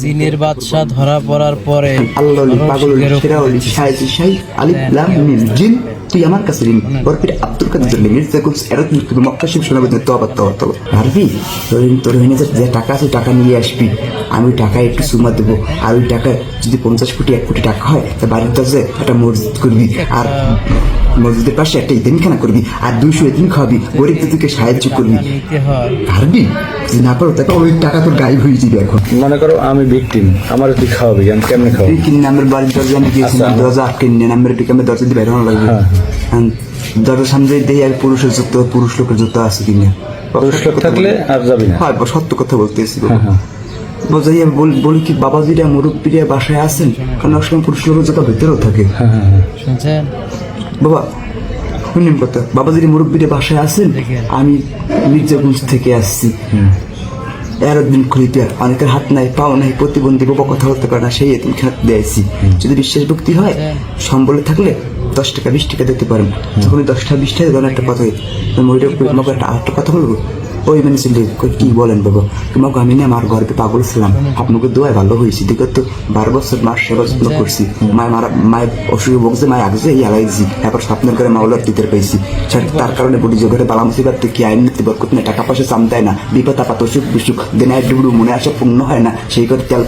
চীনের বাদশা ধরা পড়ার পরে আল্লাহ পাগল সেরা হলি শাইজি শাই আলিফ লাম মিম জিন তুই আমার কাছে ঋণ ওর ফির আব্দুল কাদের মির্জা কুলস এরত তুমি মক্কা শিব শোনাবে তওবা তওবা তওবা পারবি তোর হইনে যে টাকা আছে টাকা নিয়ে আসবি আমি টাকা একটু সুমা দেবো আর ওই টাকা যদি 50 কোটি 1 কোটি টাকা হয় তা বাড়ির কাছে একটা মসজিদ করবি আর মসজিদের পাশে একটা ইতিমখানা করবি আর 200 ইতিম খাওয়াবি গরিব দুঃখীকে সাহায্য করবি পারবি যদি না পারো তাকে ওই টাকা তোর গায়েব হয়ে যাবে এখন মনে করো আমি ভিকটিম আমার তুই খাওয়াবি আমি কেমনে খাওয়াবি কিনে আমার বাড়ির দরজা আমি গিয়েছিলাম দরজা আটকে নিয়ে আমার দিকে আমি দরজা দিয়ে বের হওয়া লাগবে দরজার সামনে দিয়ে আর পুরুষের জুতো পুরুষ লোকের জুতো আছে কিনা পুরুষ লোক থাকলে আর যাবি না হ্যাঁ সত্য কথা বলতেছি বোঝাইয়া বলি কি বাবাজিরা মুরব্বীরা বাসায় আছেন কারণ এক সময় পুরুষ লোকের জুতো ভিতরেও থাকে শুনছেন বাবা শুনেন কথা বাবাজির মুরব্বীরা বাসায় আছেন আমি মির্জাগঞ্জ থেকে আসছি একদিন খুলিতে অনেকের হাত নাই পাও নাই প্রতিবন্ধী বাবা কথা বলতে পারে না সেই এদিন খাত দিয়েছি যদি বিশ্বাস ভক্তি হয় সম্বলে থাকলে 10 টাকা 20 টাকা দিতে পারেন তখন 10 টাকা 20 টাকা দেন একটা কথা তোমাকে একটা কথা বলবো ওই মানে কি বলেন বাবা তোমাকে আমি না আমার ঘরে পাগল ছিলাম আপনাকে দোয়ায় ভালো হয়েছি দেখো তো 12 বছর মাস সেবা যত্ন করছি মায়ের অসুখ বলছে মায়ের আগে এই আলাইছি তারপর স্বপ্নের করে মাওলার দিতে পাইছি তার কারণে বলি জগতে বালা মুসিবত কি আইন নিতে বরকত না টাকা পয়সা চাম দেয় না বিপদ আপদ অসুখ বিসুখ দিনায় ডুবডু মনে আসে পূর্ণ হয় না সেই করে তেল